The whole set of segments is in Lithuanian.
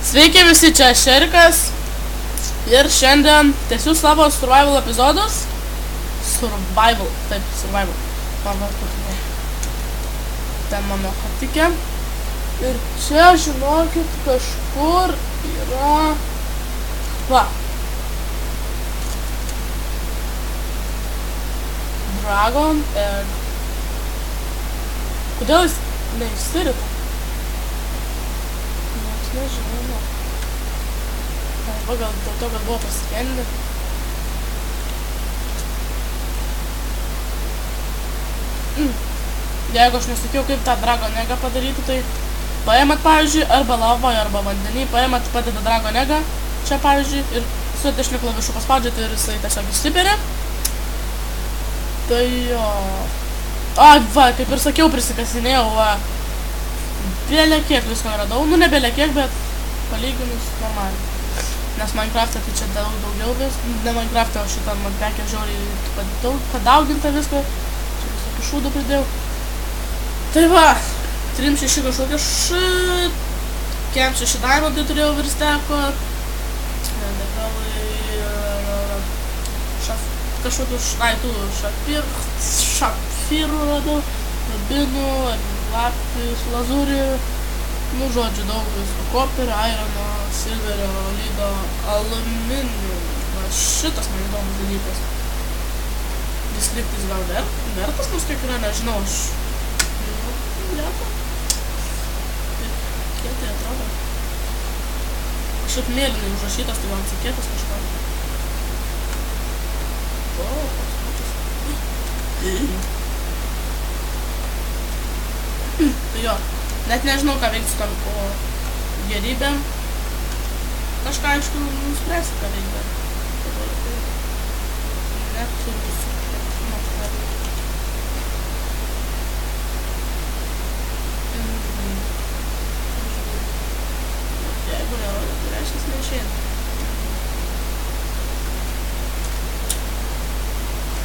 Sveiki visi, čia Šerikas ir šiandien tęsiu savo survival epizodus. Survival. Ten mano hatikė. Ir čia, žinokit, kažkur yra... Va. Dragon Egg. Kodėl jis neišsirita? Nežinau. Arba gal dėl to, kad buvo paskendę. Jeigu aš nesakiau, kaip tą Dragon Eggą padaryti, tai paėmat, pavyzdžiui, arba lavoje, arba vandenį, paėmat, padeda Dragon Eggą, čia, pavyzdžiui, ir su dešiniu klavišu paspaudžiat ir jisai tiesiog išsiberia. Tai jo... va, kaip ir sakiau, prisikasinėjau, va. Bėlė kiek visko radau, nu ne bėlė kiek, bet palyginus normaliai. Nes Minecraft'e tai čia daugiau vis, ne Minecraft'e, o šitą man pekė žiauriai padauginta visko. Čia visokių šūdų pridėjau. Tai va, 3-6 kažkokie kem 6 diamondai turėjau virsteko. Kažkokių šafyrų radau, rubinų, lapis, lazurį, nu žodžiu daug visko, koperio, irono, silverio, lydo, aluminium, va šitas man įdomus dalykas. Jis liptis gal vertas nors kiek yra, nežinau, aš lieta. Kiek tai atrodo? Kažkaip mėlynai užrašytas, tai gal atsikėtas kažką. O, koks pačias. Tai jo, net nežinau, ką veiks su tam gerybėm. Kažką, aišku, nuspręsi, ką veikia. Net turiu supratimo, ką veikia. Jeigu nerodė, tai reiškia neišeina.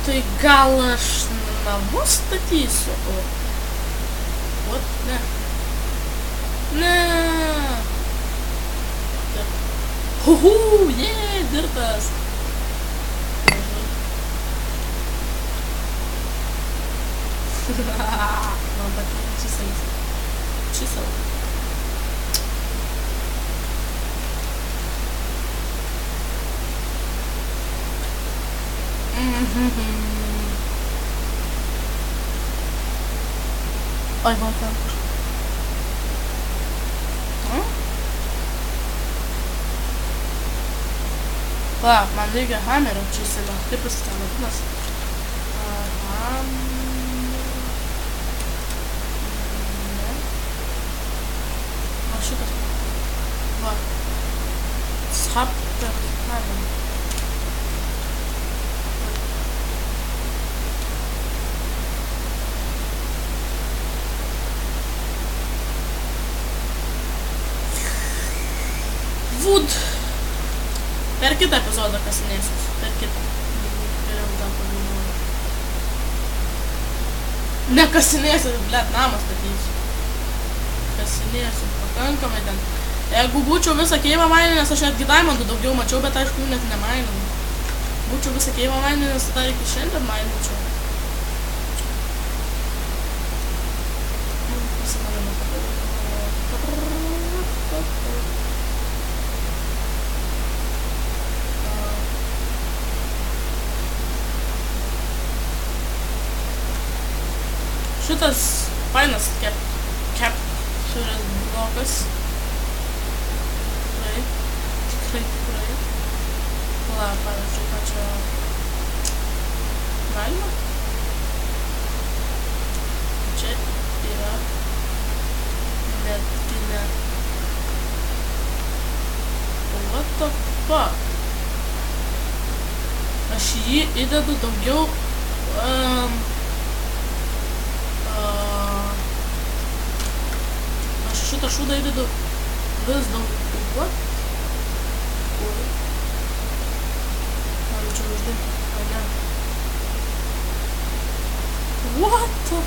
Tai gal aš namus statysiu, o... What? Ne. Ne. Huhu, jee, dirtas. Man patinka čisel. Oi, gal ten kažką. Va, man reikia hammerio čiselio. Kaip jis ten vadinas? O šitas. Va. Schapter hammerio. Wood. Per kitą epizodą kasinėsiu. Per kitą. Geriau gal pagalvoju. Ne kasinėsiu, blet, namą statysiu. Kasinėsiu pakankamai ten. Jeigu būčiau visą keivą mainį, nes aš netgi diamondų daugiau mačiau, bet aišku, jų net nemainau. Būčiau visą keivą mainį, nes dar iki šiandien mainučiau. Šitas fainas captured blokas. Tikrai. Pala, pavyzdžiui, ką čia... Galima? Čia yra medinė. What the fuck? Aš jį įdedu daugiau... Aš šitą šūdą įdedu vis daug. What? Gal čia uždėti? Ar ne? What the?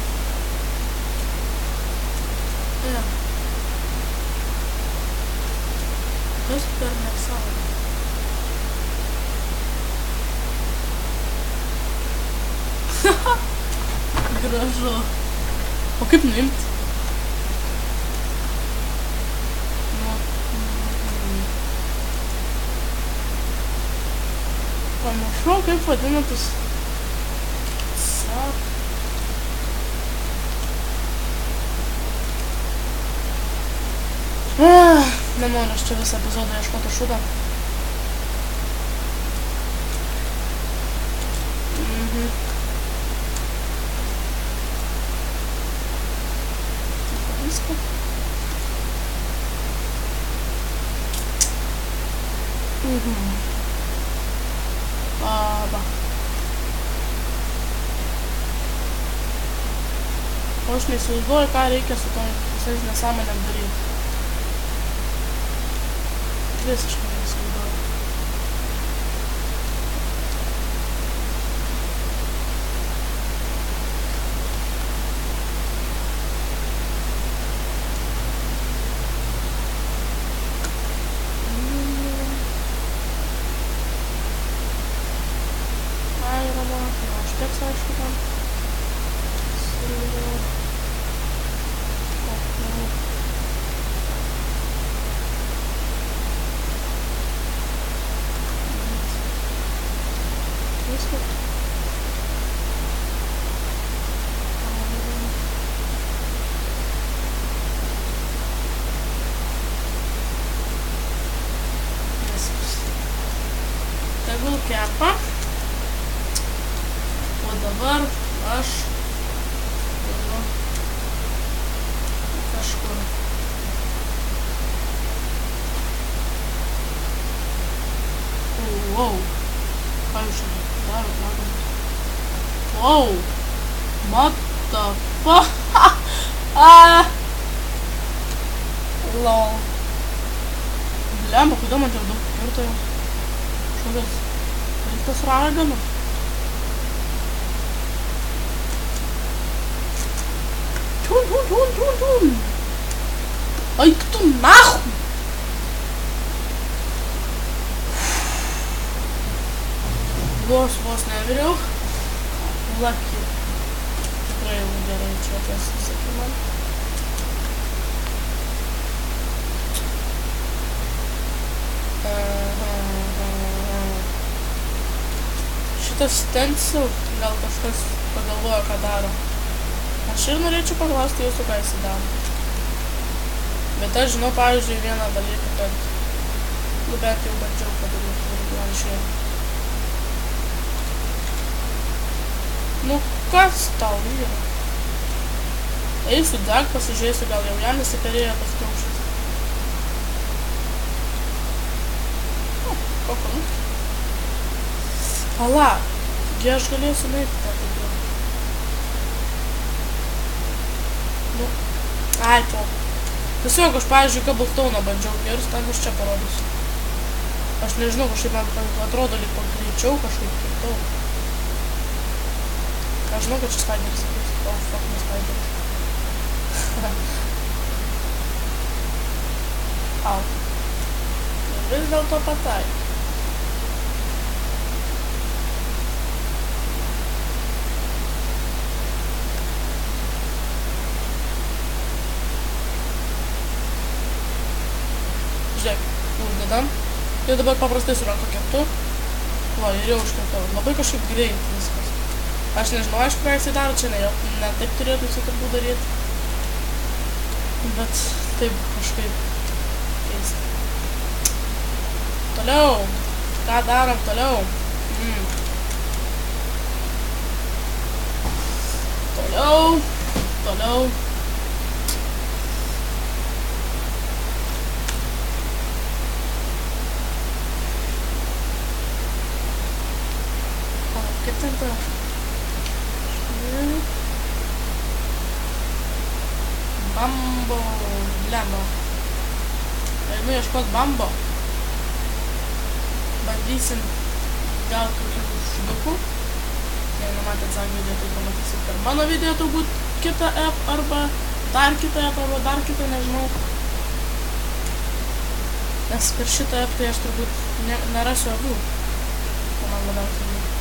dangus per nesąmonę. Gražu. O kaip nuimti? Pamiršau, kaip vadinatis. Nenoriu aš čia visą epizodą ieškoti šūdą. Viską. Va. O aš neįsivaizduoju, ką reikia su to visais nesąmonėm daryti. Visiškai neįsivaizduoju. Airama, neužteks aišku tam. Tegul kepa. O dabar aš einu kažkur. Wow. Ką jūs čia darot, matom? Wow. What the fuck? Lol. Blemba, kodėl man tiek daug kirto jau? Šūdas. Reiktas ragana. Tun. Eik tu nahum. Vos neviriau. Lucky. Tikrai jau gerai čia kas sakė man. Šitas stencil, gal kažkas pagalvojo, ką daro. Aš ir norėčiau paklausti jūsų, ką jis daro. Bet aš žinau, pavyzdžiui, vieną dalyką, kad bent jau bandžiau padaryti ir man išėjo. Nu, kas tau yra? Eisiu dag, pasižiūrėsiu, gal jau jam įsiperėjo tas kiaušas. Kokonu. Pala, gi aš galėsiu nueiti tą video. Nu, ai, po. Tiesiog aš, pavyzdžiui, Cobblestone'ą bandžiau kirst, tam aš čia parodysiu. Aš nežinau, kažkaip man atrodo lyg pagreičiau, kažkaip kirtau. Aš žinau, kad čia Spideris sakys. Oh, fuck, ne Spideris. Au. Ir vis dėlto pataikė. Žiūrėk, uždedam. Ir dabar paprastai su ranko kertu. Va, ir jau užkertau. Labai kažkaip greit viskas. Aš nežinau, aišku, ką jisai daro, čia ne taip turėtų jisai turbūt daryti. Bet taip kažkaip keista. Toliau. Ką darom toliau? Toliau. Kaip ten ta? Bambo. Blemba. Einu ieškot bambo. Bandysim gauti kokių šudukų. Jei nematėt savo video, tai pamatysit per mano video turbūt kitą app arba dar kitą app arba dar kitą, nežinau. Nes per šitą tai aš turbūt nerasiu avių. O man labiausiai reikia.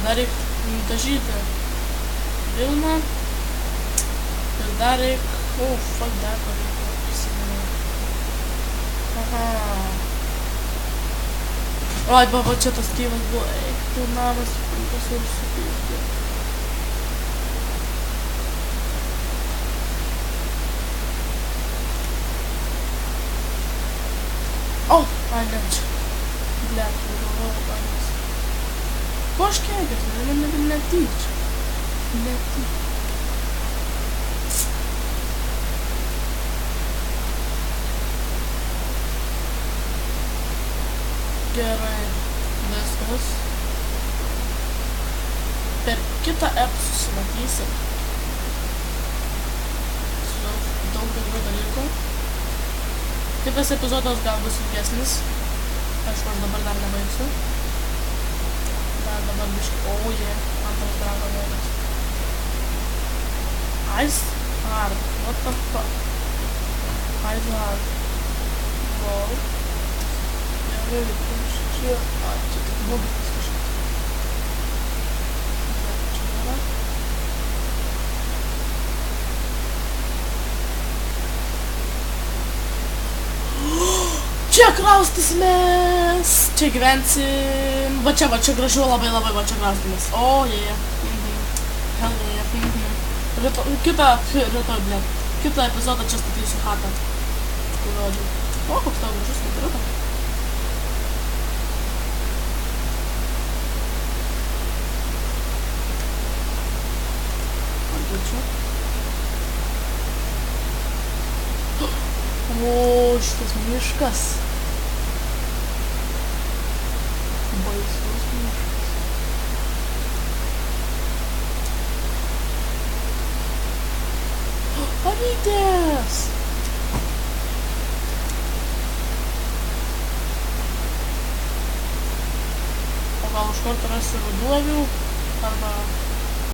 Dar reik dažyti Vilną. Ir dar reik... fuck, dar ko reikia prisimenu. Aha. Oi, baba, čia tas gyvas buvo. Eik, tu namas, pasur supildė. O, ai, ne, čia. Blet, galvojau, panas. Ko aš keikiuosi? Netyčia. Netyčia. Gerai, viskas. Per kitą ep susimatysim. Su daug daugiau dalykų. Kitas epizodas gal bus ilgesnis. Aišku, aš dabar dar nebaigsiu. Dar dabar biškai... antras drago vėdas. Ice hard. What the fuck? Ice hard. Wow. Gerai, čia... čia tik buginas kažkas. Čia nėra. Čia kraustysimės, čia gyvensim, va čia gražu labai, va čia kraustysimės. O, jie. Hell yeah. Kitą epizodą čia statysiu chatą. Įrodžiu. O, koks tau gražus, kaip yra. O, šitas miškas. Baisus miškas. Avytės! O gal už kartą rasiu ruduovių? Arba...